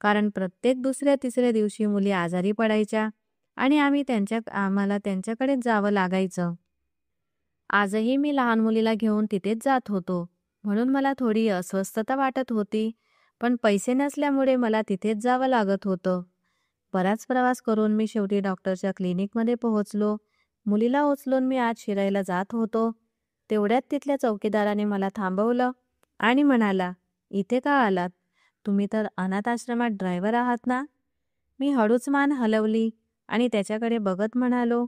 कारण प्रत्येक दुसऱ्या-तिसऱ्या दिवशी मुली आजारी पडायच्या आणि आम्हाला त्यांच्याकडेच जावं लागायचं. आजही मी लहान मुलीला घेऊन तिथेच जात होतो, म्हणून मला थोडी अस्वस्थता वाटत होती, पण पैसे नसल्यामुळे मला तिथेच जावं लागत होतं. बराच प्रवास करून मी शेवटी डॉक्टरच्या क्लिनिकमध्ये पोहोचलो. मुलीला उचलून मी आत शिरायला जात होतो, तेवढ्यात तिथल्या चौकीदाराने मला थांबवलं आणि म्हणाला, "इथे का आलात? तुम्ही तर अनाथाश्रमात ड्रायव्हर आहात ना?" मी हळूच मान हलवली आणि त्याच्याकडे बघत म्हणालो,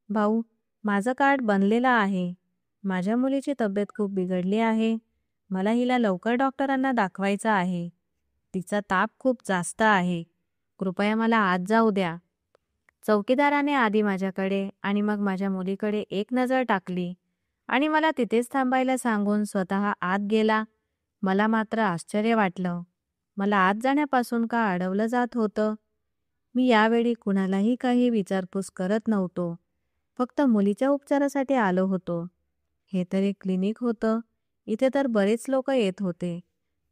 "भाऊ, माझं कार्ड बनलेलं आहे. माझ्या मुलीची तब्येत खूप बिघडली आहे. मला हिला लवकर डॉक्टरांना दाखवायचं आहे. तिचा ताप खूप जास्त आहे. कृपया मला आत जाऊ द्या." चौकीदाराने आधी माझ्याकडे आणि मग माझ्या मुलीकडे एक नजर टाकली आणि मला तिथेच थांबायला सांगून स्वतः आत गेला. मला मात्र आश्चर्य वाटलं. मला आत जाण्यापासून का अडवलं जात होतं? मी यावेळी कुणालाही काही विचारपूस करत नव्हतो. फक्त मुलीच्या उपचारासाठी आलो होतो. हे तर एक क्लिनिक होतं. इथे तर बरेच लोक येत होते.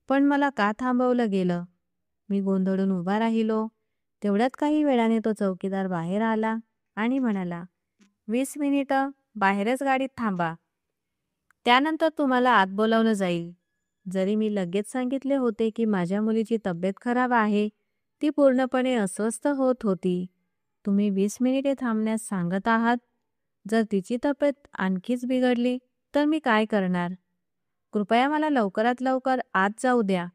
पण मला का थांबवलं गेलं? मी गोंधळून उभा राहिलो. तेवढ्यात काही वेळाने तो चौकीदार बाहेर आला आणि म्हणाला, "20 मिनिटं बाहेरच गाडीत थांबा. त्यानंतर तुम्हाला आत बोलावलं जाईल." जरी मी लगेच सांगितले होते की माझ्या मुलीची तब्येत खराब आहे, ती पूर्णपणे अस्वस्थ होत होती. तुम्ही 20 मिनिटे थांबण्यास सांगत आहात. जर तिची तब्येत आणखीच बिघडली तर मी काय करणार? कृपया मला लवकरात लवकर आत जाऊ द्या."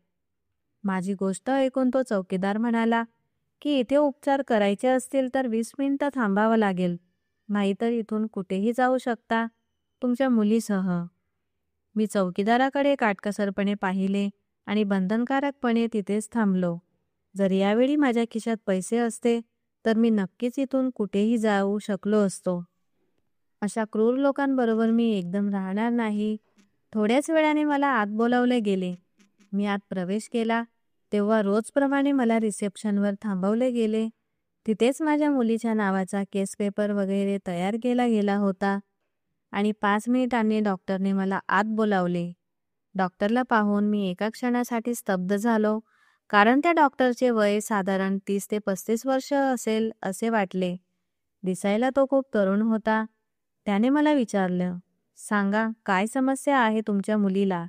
माझी गोष्ट ऐकून तो चौकीदार म्हणाला की इथे उपचार करायचे असतील तर 20 मिनिटं थांबावं लागेल, नाहीतर इथून कुठेही जाऊ शकता तुमच्या मुलीसह. मी चौकीदाराकडे काटकसरपणे पाहिले आणि बंधनकारकपणे तिथेच थांबलो. जर यावेळी माझ्या खिशात पैसे असते तर मी नक्कीच इथून कुठेही जाऊ शकलो असतो. अशा क्रूर लोकांबरोबर मी एकदम राहणार नाही. थोड्याच वेळाने मला आत बोलावले गेले. मी आत प्रवेश केला तेव्हा रोजप्रमाणे मला रिसेप्शनवर थांबवले गेले. तिथेच माझ्या मुलीच्या नावाचा केस पेपर वगैरे तयार केला गेला होता आणि 5 मिनिटांनी डॉक्टरने मला आत बोलावले. डॉक्टरला पाहून मी एका क्षणासाठी स्तब्ध झालो, कारण त्या डॉक्टरचे वय साधारण 30 ते 35 वर्ष असेल असे वाटले. दिसायला तो खूप तरुण होता. त्याने मला विचारलं, "सांगा, काय समस्या आहे तुमच्या मुलीला?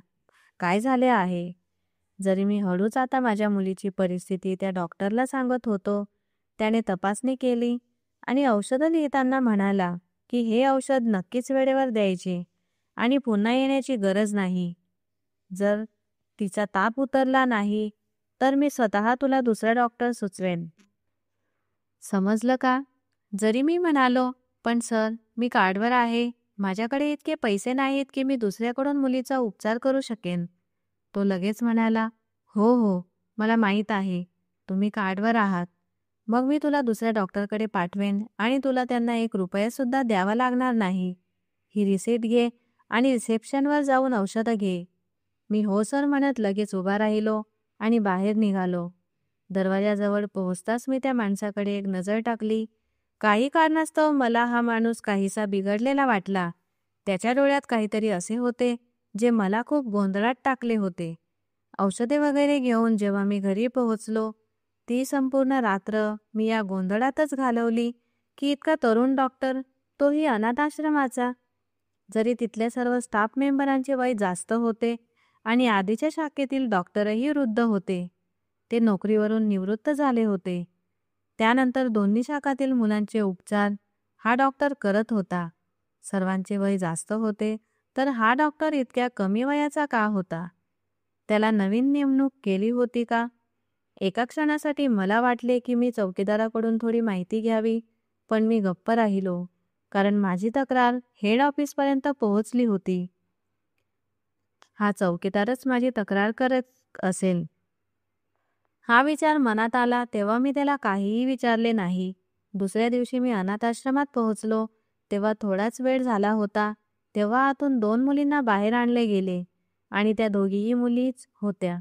काय झाले आहे?" जरी मी हळूच आता माझ्या मुलीची परिस्थिती त्या डॉक्टरला सांगत होतो, त्याने तपासणी केली आणि औषधं लिहिताना म्हणाला की हे औषध नक्कीच वेळेवर द्यायचे आणि पुन्हा येण्याची गरज नाही. जर तिचा ताप उतरला नाही तर मी स्वतः तुला दुसरा डॉक्टर सुचवेन. समजलं का? जरी मी म्हणालो, "पण सर, मी कार्डवर आहे. माझ्याकडे इतके पैसे नाहीत की मी दुसऱ्याकडून मुलीचा उपचार करू शकेन." तो लगेच म्हणाला, "हो हो, मला माहीत आहे. तुम्ही कार्डवर आहात. मग मी तुला दुसऱ्या डॉक्टरकडे पाठवेन आणि तुला त्यांना 1 रुपयासुद्धा द्यावा लागणार नाही. ही रिसीट घे आणि रिसेप्शनवर जाऊन औषधं घे." मी हो सर म्हणत लगेच उभा राहिलो आणि बाहेर निघालो. दरवाजाजवळ पोहोचताच मी त्या माणसाकडे एक नजर टाकली. काही कारणास्तव मला हा माणूस काहीसा बिघडलेला वाटला. त्याच्या डोळ्यात काहीतरी असे होते जे मला खूप गोंधळात टाकले होते. औषधे वगैरे घेऊन जेव्हा मी घरी पोहोचलो, ती संपूर्ण रात्र मी या गोंधळातच घालवली की इतका तरुण डॉक्टर, तोही अनाथाश्रमाचा. जरी तिथल्या सर्व स्टाफ मेंबरांचे वय जास्त होते आणि आधीच्या शाखेतील डॉक्टरही वृद्ध होते. ते नोकरीवरून निवृत्त झाले होते. त्यानंतर दोन्ही शाखातील मुलांचे उपचार हा डॉक्टर करत होता. सर्वांचे वय जास्त होते, तर हा डॉक्टर इतक्या कमी वयाचा का होता? त्याला नवीन नेमणूक केली होती का? एका क्षणासाठी मला वाटले की मी चौकीदाराकडून थोडी माहिती घ्यावी, पण मी गप्प राहिलो, कारण माझी तक्रार हेड ऑफिसपर्यंत पोहोचली होती. हा चौकीदारच माझी तक्रार करत असेल, हा विचार मनात आला तेव्हा मी त्याला काहीही विचारले नाही. दुसऱ्या दिवशी मी अनाथाश्रमात पोहोचलो तेव्हा थोडाच वेळ झाला होता. तेव्हा आतून 2 मुलींना बाहेर आणले गेले आणि त्या दोघीही मुलीच होत्या.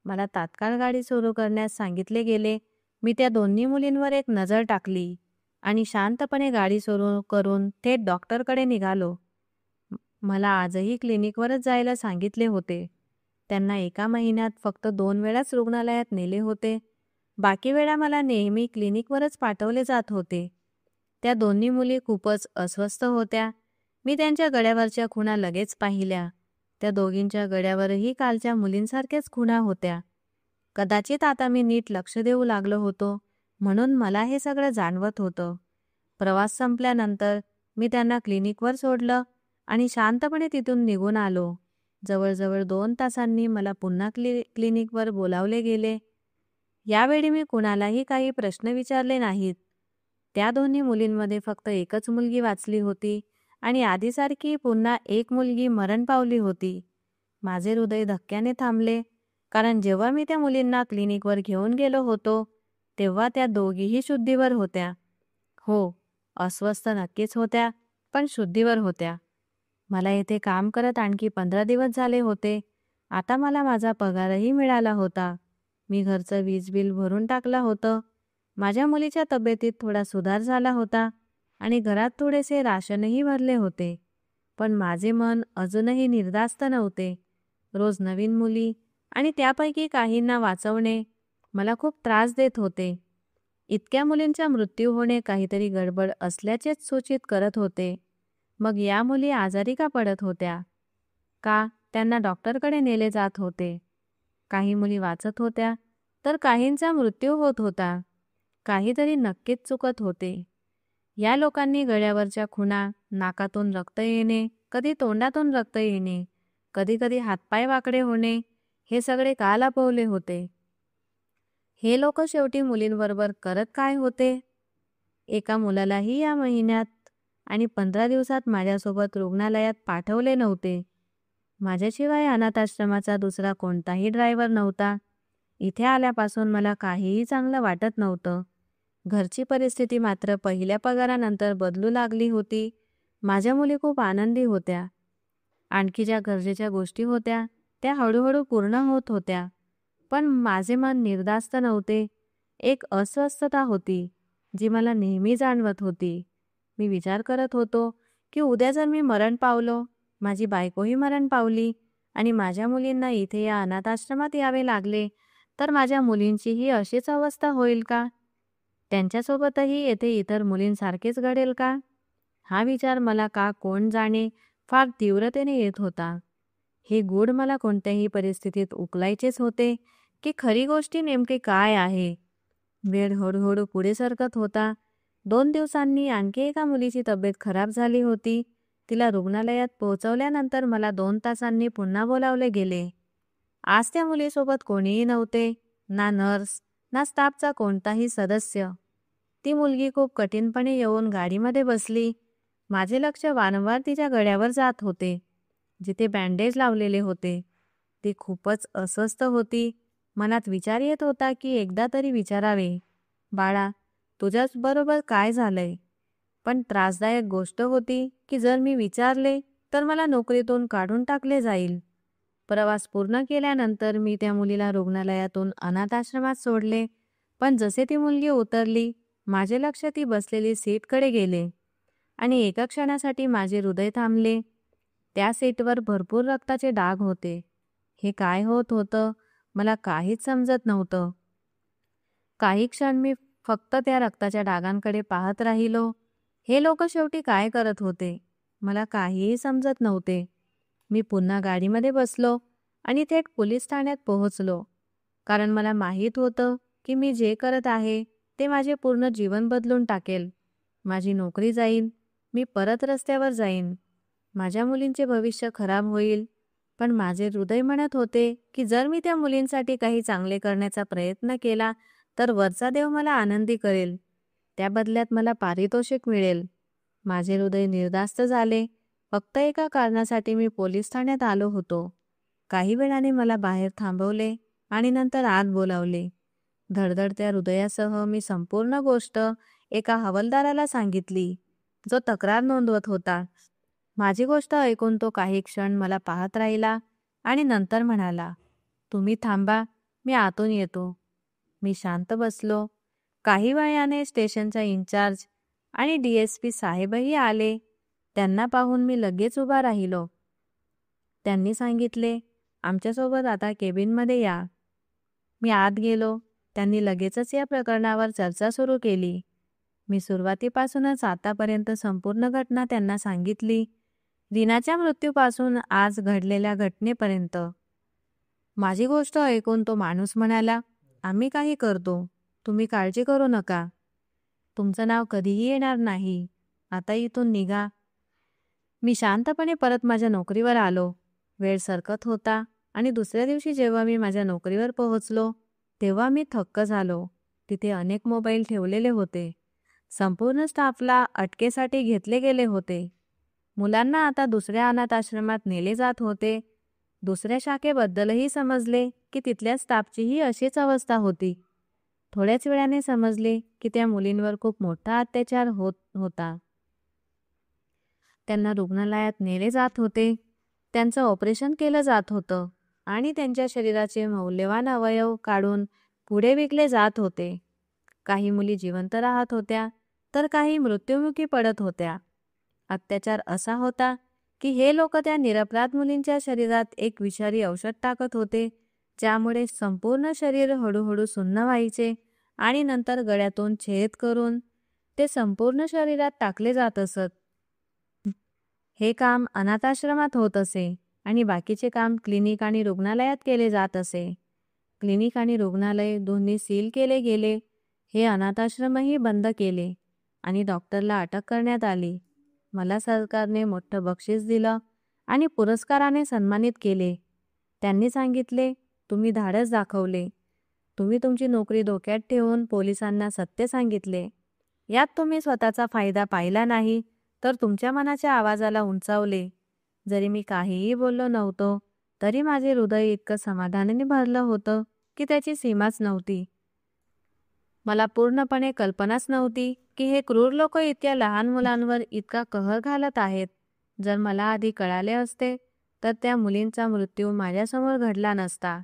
मला तात्काळ गाडी सुरू करण्यास सांगितले गेले. मी त्या दोन्ही मुलींवर एक नजर टाकली आणि शांतपणे गाडी सुरू करून थेट डॉक्टरकडे निघालो. मला आजही क्लिनिकवरच जायला सांगितले होते. त्यांना एका महिन्यात फक्त 2 वेळाच रुग्णालयात नेले होते. बाकी वेळा मला नेहमी क्लिनिकवरच पाठवले जात होते. त्या दोन्ही मुली खूपच अस्वस्थ होत्या. मी त्यांच्या गळ्यावरच्या खुणा लगेच पाहिल्या. त्या दोघींच्या गळ्यावरही कालच्या मुलींसारख्याच खुणा होत्या. कदाचित आता मी नीट लक्ष देऊ लागलो होतो, म्हणून मला हे सगळं जाणवत होतं. प्रवास संपल्यानंतर मी त्यांना क्लिनिकवर सोडलं आणि शांतपणे तिथून निघून आलो. जवळजवळ 2 तासांनी मला पुन्हा क्लिनिकवर बोलावले गेले. यावेळी मी कुणालाही काही प्रश्न विचारले नाहीत. त्या दोन्ही मुलींमध्ये फक्त एकच मुलगी वाचली होती आणि आधीसारखी पुन्हा एक मुलगी मरण पावली होती. माझे हृदय धक्क्याने थांबले, कारण जेव्हा मी त्या मुलींना क्लिनिकवर घेऊन गेलो होतो तेव्हा त्या दोघीही शुद्धीवर होत्या. हो, अस्वस्थ नक्कीच होत्या, पण शुद्धीवर होत्या. मला येथे काम करत आणखी 15 दिवस झाले होते. आता मला माझा पगारही मिळाला होता. मी घरचं वीज बिल भरून टाकलं होतं. माझ्या मुलीच्या तब्येतीत थोडा सुधार झाला होता आणि घरात थोडेसे राशनही भरले होते. पण माझे मन अजूनही निर्धास्त नव्हते. रोज नवीन मुली आणि त्यापैकी काहींना वाचवणे मला खूप त्रास देत होते. इतक्या मुलींचा मृत्यू होणे काहीतरी गडबड असल्याचेच सूचित करत होते. मग या मुली आजारी का पडत होत्या? का त्यांना डॉक्टरकडे नेले जात होते? काही मुली वाचत होत्या, तर काहींचा मृत्यू होत होता. काहीतरी नक्कीच चुकत होते. या लोकांनी गळ्यावरच्या खुणा, नाकातून रक्त येणे, कधी तोंडातून रक्त येणे, कधी-कधी हातपाय वाकडे होणे, हे सगळे का लपवले होते? हे लोक शेवटी मुलींबरोबर करत काय होते? एका मुलालाही या महिन्यात आणि 15 दिवसात माझ्यासोबत रुग्णालयात पाठवले नव्हते. माझ्याशिवाय अनाथाश्रमाचा दुसरा कोणताही ड्रायव्हर नव्हता. इथे आल्यापासून मला काहीही चांगलं वाटत नव्हतं. घरची परिस्थिती मात्र पहिल्या पगारानंतर बदलू लागली होती. माझ्या मुली खूप आनंदी होत्या. आणखी ज्या गरजेच्या गोष्टी होत्या त्या हळूहळू पूर्ण होत होत्या. पण माझे मन निर्धास्त नव्हते. एक अस्वस्थता होती जी मला नेहमी जाणवत होती. मी विचार करत होतो की उद्या जर मी मरण पावलो, माझी बायकोही मरण पावली आणि माझ्या मुलींना इथे या अनाथाश्रमात यावे लागले, तर माझ्या मुलींचीही अशीच अवस्था होईल का? त्यांच्यासोबतही येथे इतर मुलींसारखेच घडेल का? हा विचार मला का कोण जाणे फार तीव्रतेने येत होता. हे गूढ मला कोणत्याही परिस्थितीत उकलायचेच होते की खरी गोष्टी नेमकी काय आहे. वेळ हळूहळू पुढे सरकत होता. 2 दिवसांनी आणखी एका मुलीची तब्येत खराब झाली होती. तिला रुग्णालयात पोहोचवल्यानंतर मला 2 तासांनी पुन्हा बोलावले गेले. आज त्या मुलीसोबत कोणीही नव्हते, ना नर्स ना स्टाफचा कोणताही सदस्य. ती मुलगी खूप कठीणपणे येऊन गाडीमध्ये बसली. माझे लक्ष वारंवार तिच्या गळ्यावर जात होते, जिथे बँडेज लावलेले होते. ती खूपच अस्वस्थ होती. मनात विचार येत होता की एकदा तरी विचारावे, बाळा, तुझ्याच बरोबर काय झालंय? पण त्रासदायक गोष्ट होती की जर मी विचारले तर मला नोकरीतून काढून टाकले जाईल. प्रवास पूर्ण केल्यानंतर मी त्या मुलीला रुग्णालयातून अनाथाश्रमात सोडले. पण जसे ती मुलगी उतरली, माझे लक्ष ती बसलेली सीटकडे गेले आणि एका क्षणासाठी माझे हृदय थांबले. त्या सीटवर भरपूर रक्ताचे डाग होते. हे काय होत होतं मला काहीच समजत नव्हतं. काही क्षण मी फक्त त्या रक्ताच्या डागांकडे पाहत राहिलो. हे लोक शेवटी काय करत होते मला काहीही समजत नव्हते. मी पुन्हा गाडीमध्ये बसलो आणि थेट पोलीस ठाण्यात पोहोचलो. कारण मला माहीत होतं की मी जे करत आहे ते माझे पूर्ण जीवन बदलून टाकेल. माझी नोकरी जाईल, मी परत रस्त्यावर जाईन, माझ्या मुलींचे भविष्य खराब होईल. पण माझे हृदय म्हणत होते की जर मी त्या मुलींसाठी काही चांगले करण्याचा प्रयत्न केला तर वरचा देव मला आनंदी करेल. त्या बदल्यात मला पारितोषिक मिळेल. माझे हृदय निर्धास्त झाले. फक्त एका कारणासाठी मी पोलीस ठाण्यात आलो होतो. काही वेळाने मला बाहेर थांबवले आणि नंतर आत बोलावले. धडधडत्या हृदयासह मी संपूर्ण गोष्ट एका हवालदाराला सांगितली, जो तक्रार नोंदवत होता. माझी गोष्ट ऐकून तो काही क्षण मला पाहत राहिला आणि नंतर म्हणाला, तुम्ही थांबा, मी आतून येतो. मी शांत बसलो. काही वेळाने स्टेशनचा इन्चार्ज आणि DSP साहेबही आले. त्यांना पाहून मी लगेच उभा राहिलो. त्यांनी सांगितले, आमच्यासोबत आता केबिनमध्ये या. मी आत गेलो. त्यांनी लगेचच या प्रकरणावर चर्चा सुरू केली. मी सुरुवातीपासूनच आतापर्यंत संपूर्ण घटना त्यांना सांगितली, रीनाच्या मृत्यूपासून आज घडलेल्या घटनेपर्यंत. माझी गोष्ट ऐकून तो माणूस म्हणाला, आम्ही काही करतो, तुम्ही काळजी करू नका. तुमचं नाव कधीही येणार नाही. आता इथून निघा. मी शांतपणे परत माझ्या नोकरीवर आलो. वेळ सरकत होता आणि दुसऱ्या दिवशी जेव्हा मी माझ्या नोकरीवर पोहोचलो तेव्हा मी थक्क झालो. तिथे अनेक मोबाईल ठेवलेले होते. संपूर्ण स्टाफला अटकेसाठी घेतले गेले होते. मुलांना आता दुसऱ्या अनाथाश्रमात नेले जात होते. दुसऱ्या शाखेबद्दलही समजले की तिथल्या स्टाफचीही अशीच अवस्था होती. थोड्याच वेळाने समजले की त्या मुलींवर खूप मोठा अत्याचार होत होता. त्यांना रुग्णालयात नेले जात होते. त्यांचं ऑपरेशन केलं जात होतं आणि त्यांच्या शरीराचे मौल्यवान अवयव काढून पुढे विकले जात होते. काही मुली जिवंत राहत होत्या तर काही मृत्युमुखी पडत होत्या. अत्याचार असा होता की हे लोक त्या निरपराध मुलींच्या शरीरात एक विषारी औषध टाकत होते, ज्यामुळे संपूर्ण शरीर हळूहळू सुन्न व्हायचे आणि नंतर गळ्यातून छेद करून ते संपूर्ण शरीरात टाकले जात असत. हे काम अनाथाश्रमात होत असे आणि बाकीचे काम क्लिनिक आणि रुग्णालयात केले जात असे. क्लिनिक आणि रुग्णालय दोन्ही सील केले गेले. हे अनाथाश्रमही बंद केले आणि डॉक्टरला अटक करण्यात आली. मला सरकारने मोठं बक्षीस दिलं आणि पुरस्काराने सन्मानित केले. त्यांनी सांगितले, तुम्ही धाडस दाखवले. तुम्ही तुमची नोकरी धोक्यात ठेवून पोलिसांना सत्य सांगितले. यात तुम्ही स्वतःचा फायदा पाहिला नाही, तर तुमच्या मनाच्या आवाजाला उंचावले. जरी मी काहीही बोललो नव्हतो, तरी माझे हृदय इतकं समाधानाने भरलं होतं की त्याची सीमाच नव्हती. मला पूर्णपणे कल्पनाच नव्हती की हे क्रूर लोक इतक्या लहान मुलांवर इतका कहर घालत आहेत. जर मला आधी कळाले असते, तर त्या मुलींचा मृत्यू माझ्यासमोर घडला नसता.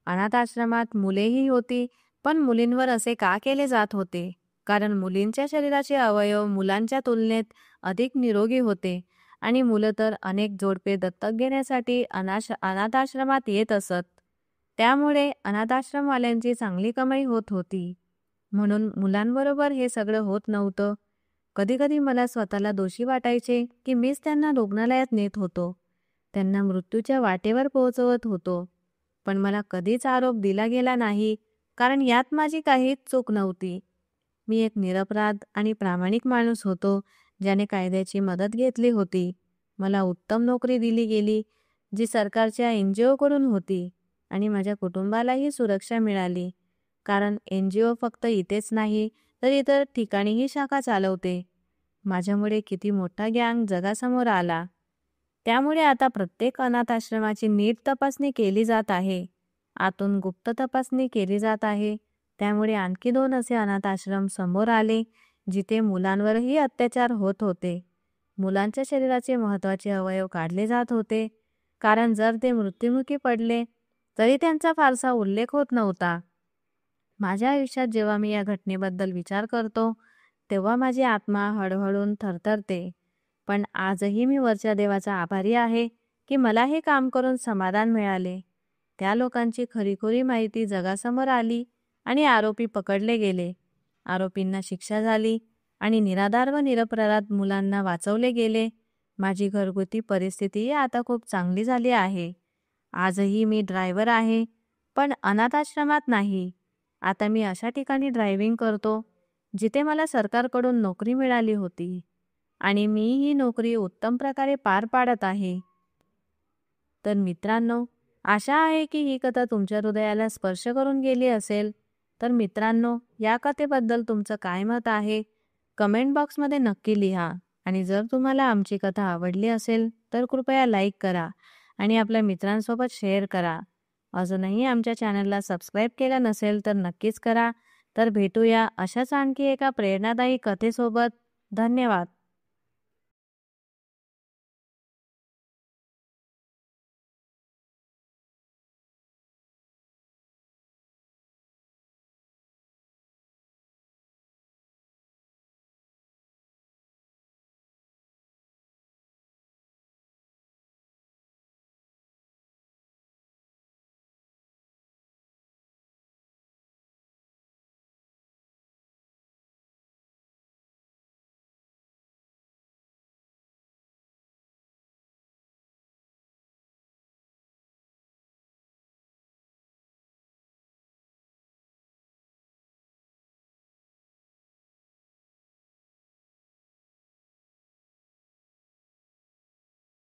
अनाथ आश्रमात मुलेही होती, पण मुलींवर असे का केले जात होते? कारण मुलींच्या शरीराचे अवयव मुलांच्या तुलनेत अधिक निरोगी होते आणि मुलं तर अनेक जोडपे दत्तक घेण्यासाठी अनाथ आश्रमात येत असत. त्यामुळे अनाथाश्रमवाल्यांची चांगली कमाई होत होती. म्हणून मुलांबरोबर हे सगळं होत नव्हतं. कधीकधी मला स्वतःला दोषी वाटायचे की मीच त्यांना रुग्णालयात नेत होतो, त्यांना मृत्यूच्या वाटेवर पोहोचवत होतो. पण मला कधीच आरोप दिला गेला नाही, कारण यात माझी काहीच चूक नव्हती. मी एक निरपराध आणि प्रामाणिक माणूस होतो, ज्याने कायद्याची मदत घेतली होती. मला उत्तम नोकरी दिली गेली, जी सरकारच्या NGO कडून होती, आणि माझ्या कुटुंबालाही सुरक्षा मिळाली. कारण NGO फक्त इथेच नाही, तर इतर ठिकाणीही शाखा चालवते. माझ्यामुळे किती मोठा गँग जगासमोर आला. त्यामुळे आता प्रत्येक अनाथ आश्रमाची नीट तपासणी केली जात आहे. आतून गुप्त तपासणी केली जात आहे. त्यामुळे आणखी 2 असे अनाथ आश्रम समोर आले, जिथे मुलांवरही अत्याचार होत होते. मुलांच्या शरीराचे महत्त्वाचे अवयव काढले जात होते, कारण जर ते मृत्युमुखी पडले, तरी त्यांचा फारसा उल्लेख होत नव्हता. माझ्या आयुष्यात जेव्हा मी या घटनेबद्दल विचार करतो, तेव्हा माझी आत्मा हळहळून थरथरते. पण आजही मी वरच्या देवाचा आभारी आहे की मला हे काम करून समाधान मिळाले. त्या लोकांची खरीखुरी माहिती जगासमोर आली आणि आरोपी पकडले गेले. आरोपींना शिक्षा झाली आणि निराधार व निरपराध मुलांना वाचवले गेले. माझी घरगुती परिस्थितीही आता खूप चांगली झाली आहे. आजही मी ड्रायव्हर आहे, पण अनाथाश्रमात नाही. आता मी अशा ठिकाणी ड्रायव्हिंग करतो, जिथे मला सरकारकडून नोकरी मिळाली होती आणि मी ही नोकरी उत्तम प्रकारे पार पाडत आहे. तर मित्रांनो, आशा आहे की ही कथा तुमच्या हृदयाला स्पर्श करून गेली असेल. तर मित्रांनो, या कथेबद्दल तुमचं काय मत आहे? कमेंट बॉक्समध्ये नक्की लिहा. आणि जर तुम्हाला आमची कथा आवडली असेल, तर कृपया लाईक करा आणि आपल्या मित्रांसोबत शेअर करा. अजूनही आमच्या चॅनलला सबस्क्राईब केलं नसेल तर नक्कीच करा. तर भेटूया अशाच आणखी एका प्रेरणादायी कथेसोबत. धन्यवाद.